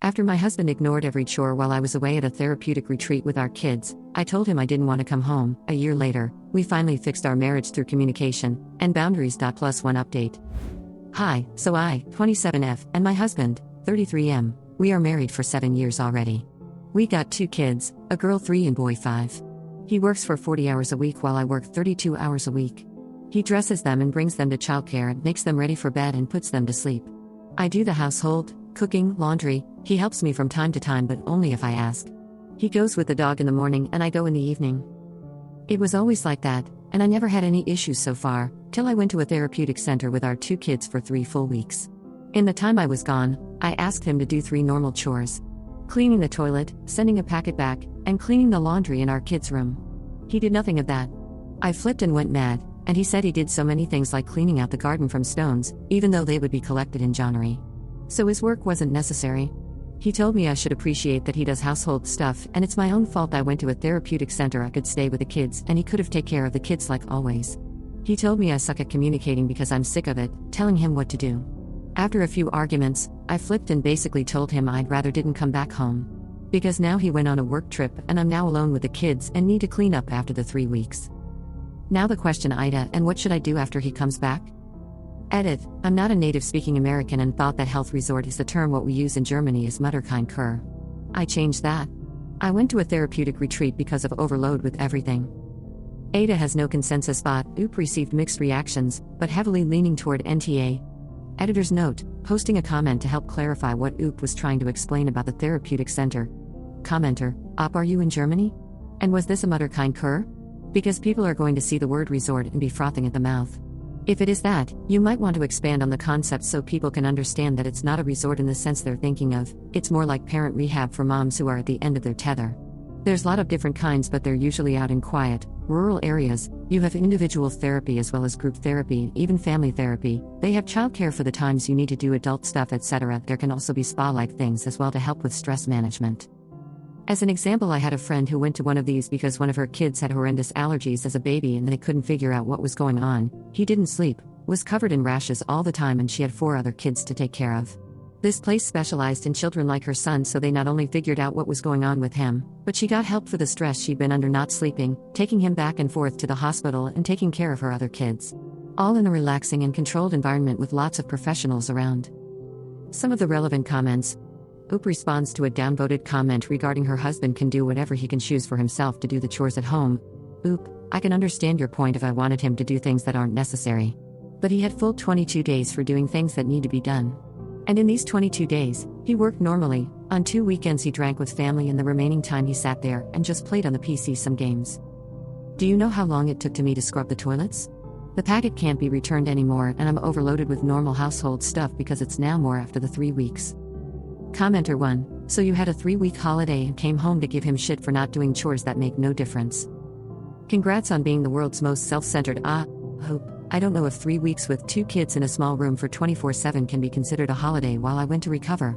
After my husband ignored every chore while I was away at a therapeutic retreat with our kids, I told him I didn't want to come home. A year later, we finally fixed our marriage through communication and boundaries. Plus one update. Hi, so I, 27F, and my husband, 33M, we are married for 7 years already. We got 2 kids, a girl 3 and boy 5. He works for 40 hours a week while I work 32 hours a week. He dresses them and brings them to childcare and makes them ready for bed and puts them to sleep. I do the household, cooking, laundry. He helps me from time to time, but only if I ask. He goes with the dog in the morning and I go in the evening. It was always like that, and I never had any issues so far, till I went to a therapeutic center with our 2 kids for 3 full weeks. In the time I was gone, I asked him to do 3 normal chores: cleaning the toilet, sending a packet back, and cleaning the laundry in our kids' room. He did nothing of that. I flipped and went mad, and he said he did so many things like cleaning out the garden from stones, even though they would be collected in January. So his work wasn't necessary. He told me I should appreciate that he does household stuff, and it's my own fault I went to a therapeutic center I could stay with the kids and he could have taken care of the kids like always. He told me I suck at communicating because I'm sick of it, telling him what to do. After a few arguments, I flipped and basically told him I'd rather didn't come back home. Because now he went on a work trip and I'm now alone with the kids and need to clean up after the 3 weeks. Now the question, AITA, and what should I do after he comes back? Edit, I'm not a native-speaking American and thought that health resort is the term what we use in Germany is Mutterkein-Kur. I changed that. I went to a therapeutic retreat because of overload with everything. AITA has no consensus thought. OOP received mixed reactions, but heavily leaning toward NTA. Editor's note, posting a comment to help clarify what OOP was trying to explain about the therapeutic center. Commenter, Op, are you in Germany? And was this a Mutterkein-Kur? Because people are going to see the word resort and be frothing at the mouth. If it is that, you might want to expand on the concept so people can understand that it's not a resort in the sense they're thinking of. It's more like parent rehab for moms who are at the end of their tether. There's a lot of different kinds, but they're usually out in quiet, rural areas. You have individual therapy as well as group therapy, even family therapy. They have childcare for the times you need to do adult stuff, etc. There can also be spa-like things as well to help with stress management. As an example, I had a friend who went to one of these because one of her kids had horrendous allergies as a baby and they couldn't figure out what was going on. He didn't sleep, was covered in rashes all the time, and she had 4 other kids to take care of. This place specialized in children like her son, so they not only figured out what was going on with him, but she got help for the stress she'd been under not sleeping, taking him back and forth to the hospital and taking care of her other kids. All in a relaxing and controlled environment with lots of professionals around. Some of the relevant comments. OOP responds to a downvoted comment regarding her husband can do whatever he can choose for himself to do the chores at home. OOP, I can understand your point if I wanted him to do things that aren't necessary. But he had full 22 days for doing things that need to be done. And in these 22 days, he worked normally. On 2 weekends he drank with family and the remaining time he sat there and just played on the PC some games. Do you know how long it took to me to scrub the toilets? The packet can't be returned anymore and I'm overloaded with normal household stuff because it's now more after the 3 weeks. Commenter 1, so you had a 3-week holiday and came home to give him shit for not doing chores that make no difference. Congrats on being the world's most self-centered hope. I don't know if 3 weeks with 2 kids in a small room for 24/7 can be considered a holiday while I went to recover.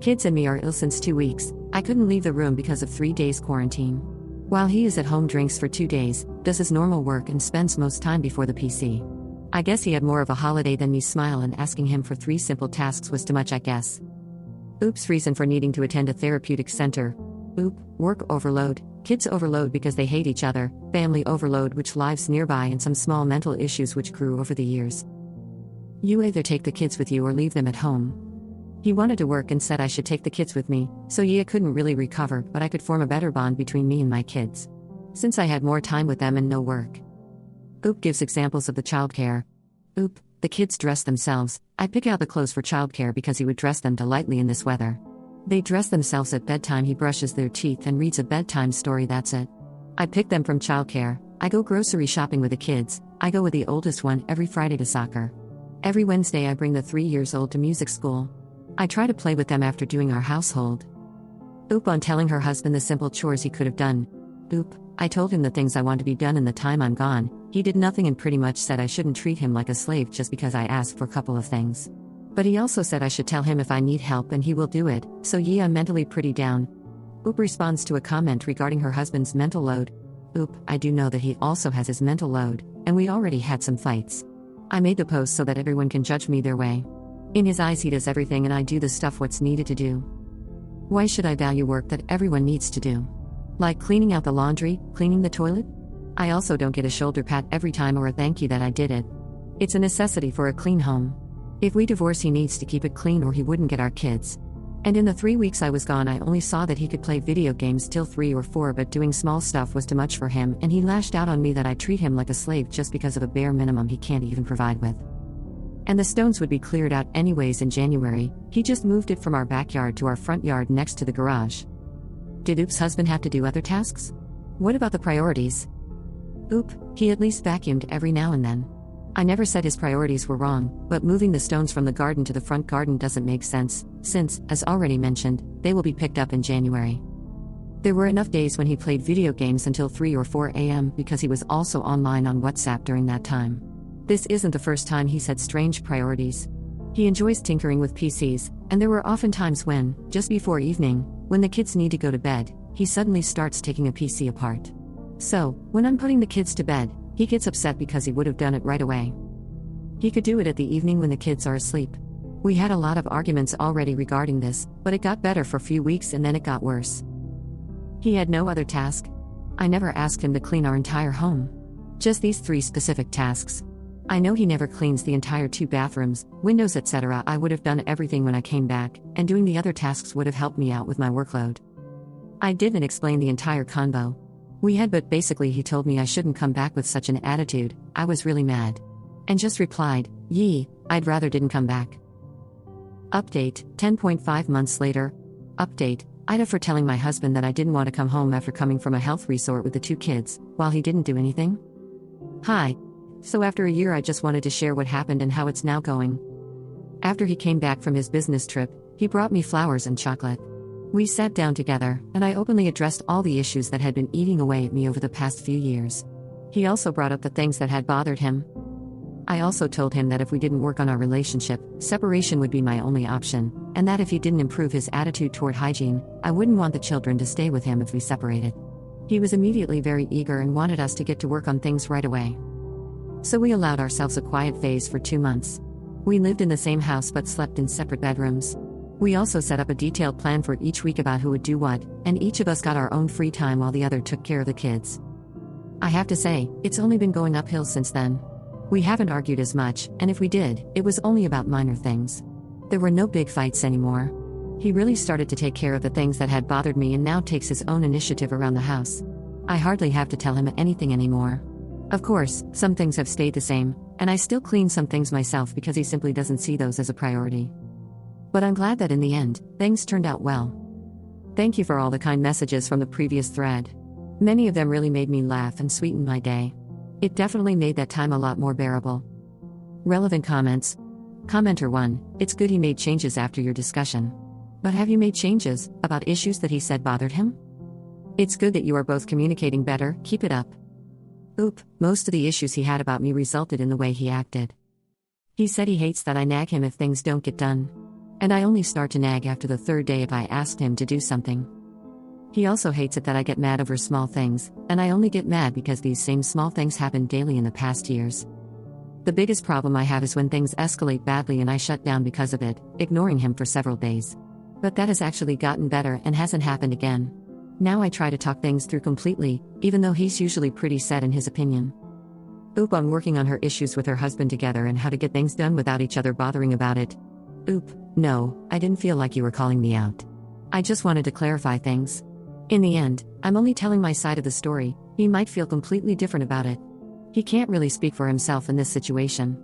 Kids and me are ill since 2 weeks. I couldn't leave the room because of 3 days quarantine. While he is at home, drinks for 2 days, does his normal work and spends most time before the PC. I guess he had more of a holiday than me. Smile, and asking him for 3 simple tasks was too much, I guess. Oops, reason for needing to attend a therapeutic center. Oop, work overload, kids overload because they hate each other, family overload which lives nearby, and some small mental issues which grew over the years. You either take the kids with you or leave them at home. He wanted to work and said I should take the kids with me, so I couldn't really recover, but I could form a better bond between me and my kids. Since I had more time with them and no work. Oop gives examples of the childcare. Oop, the kids dress themselves. I pick out the clothes for childcare because he would dress them lightly in this weather. They dress themselves at bedtime. He brushes their teeth and reads a bedtime story, that's it. I pick them from childcare. I go grocery shopping with the kids. I go with the oldest one every Friday to soccer. Every Wednesday I bring the 3 years old to music school. I try to play with them after doing our household. Oop on telling her husband the simple chores he could have done. Oop, I told him the things I want to be done in the time I'm gone. He did nothing and pretty much said I shouldn't treat him like a slave just because I asked for a couple of things. But he also said I should tell him if I need help and he will do it, so I'm mentally pretty down. Oop responds to a comment regarding her husband's mental load. Oop, I do know that he also has his mental load, and we already had some fights. I made the post so that everyone can judge me their way. In his eyes he does everything and I do the stuff what's needed to do. Why should I value work that everyone needs to do? Like cleaning out the laundry, cleaning the toilet? I also don't get a shoulder pat every time or a thank you that I did it. It's a necessity for a clean home. If we divorce, he needs to keep it clean or he wouldn't get our kids. And in the 3 weeks I was gone, I only saw that he could play video games till 3 or 4, but doing small stuff was too much for him, and he lashed out on me that I treat him like a slave just because of a bare minimum he can't even provide with. And the stones would be cleared out anyways in January. He just moved it from our backyard to our front yard next to the garage. Did Oop's husband have to do other tasks? What about the priorities? Oop, he at least vacuumed every now and then. I never said his priorities were wrong, but moving the stones from the garden to the front garden doesn't make sense, since, as already mentioned, they will be picked up in January. There were enough days when he played video games until 3 or 4 a.m. because he was also online on WhatsApp during that time. This isn't the first time he's had strange priorities. He enjoys tinkering with PCs, and there were often times when, just before evening, when the kids need to go to bed, he suddenly starts taking a PC apart. So, when I'm putting the kids to bed, he gets upset because he would have done it right away. He could do it at the evening when the kids are asleep. We had a lot of arguments already regarding this, but it got better for a few weeks and then it got worse. He had no other task. I never asked him to clean our entire home. Just these 3 specific tasks. I know he never cleans the entire 2 bathrooms, windows, etc. I would have done everything when I came back, and doing the other tasks would have helped me out with my workload. I didn't explain the entire convo. We had, but basically he told me I shouldn't come back with such an attitude. I was really mad. And just replied, "Yee, I'd rather didn't come back." Update, 10.5 months later. Update, AITA for telling my husband that I didn't want to come home after coming from a health resort with the 2 kids, while he didn't do anything. Hi. So after a year I just wanted to share what happened and how it's now going. After he came back from his business trip, he brought me flowers and chocolate. We sat down together, and I openly addressed all the issues that had been eating away at me over the past few years. He also brought up the things that had bothered him. I also told him that if we didn't work on our relationship, separation would be my only option, and that if he didn't improve his attitude toward hygiene, I wouldn't want the children to stay with him if we separated. He was immediately very eager and wanted us to get to work on things right away. So we allowed ourselves a quiet phase for 2 months. We lived in the same house but slept in separate bedrooms. We also set up a detailed plan for each week about who would do what, and each of us got our own free time while the other took care of the kids. I have to say, it's only been going uphill since then. We haven't argued as much, and if we did, it was only about minor things. There were no big fights anymore. He really started to take care of the things that had bothered me and now takes his own initiative around the house. I hardly have to tell him anything anymore. Of course, some things have stayed the same, and I still clean some things myself because he simply doesn't see those as a priority. But I'm glad that in the end, things turned out well. Thank you for all the kind messages from the previous thread. Many of them really made me laugh and sweetened my day. It definitely made that time a lot more bearable. Relevant comments. Commenter 1, it's good he made changes after your discussion. But have you made changes about issues that he said bothered him? It's good that you are both communicating better, keep it up. Oop, most of the issues he had about me resulted in the way he acted. He said he hates that I nag him if things don't get done. And I only start to nag after the 3rd day if I asked him to do something. He also hates it that I get mad over small things, and I only get mad because these same small things happened daily in the past years. The biggest problem I have is when things escalate badly and I shut down because of it, ignoring him for several days. But that has actually gotten better and hasn't happened again. Now I try to talk things through completely, even though he's usually pretty set in his opinion. Oop, I'm working on her issues with her husband together and how to get things done without each other bothering about it. Oop, no, I didn't feel like you were calling me out. I just wanted to clarify things. In the end, I'm only telling my side of the story. He might feel completely different about it. He can't really speak for himself in this situation.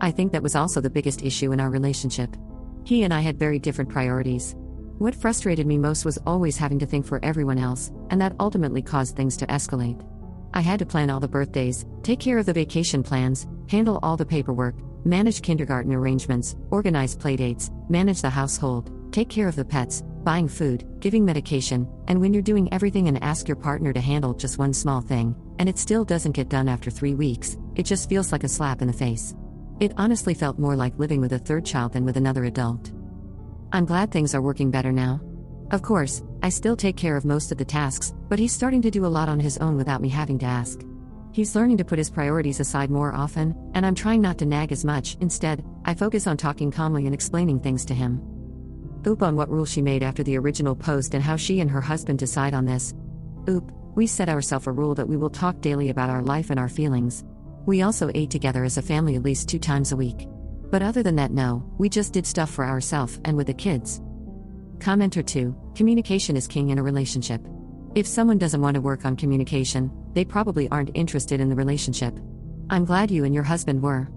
I think that was also the biggest issue in our relationship. He and I had very different priorities. What frustrated me most was always having to think for everyone else, and that ultimately caused things to escalate. I had to plan all the birthdays, take care of the vacation plans, handle all the paperwork, manage kindergarten arrangements, organize playdates, manage the household, take care of the pets, buying food, giving medication, and when you're doing everything and ask your partner to handle just one small thing, and it still doesn't get done after 3 weeks, it just feels like a slap in the face. It honestly felt more like living with a 3rd child than with another adult. I'm glad things are working better now. Of course, I still take care of most of the tasks, but he's starting to do a lot on his own without me having to ask. He's learning to put his priorities aside more often, and I'm trying not to nag as much. Instead, I focus on talking calmly and explaining things to him. Oop on what rule she made after the original post and how she and her husband decide on this. Oop, we set ourselves a rule that we will talk daily about our life and our feelings. We also ate together as a family at least 2 times a week. But other than that, no, we just did stuff for ourselves and with the kids. Commenter 2, communication is king in a relationship. If someone doesn't want to work on communication, they probably aren't interested in the relationship. I'm glad you and your husband were.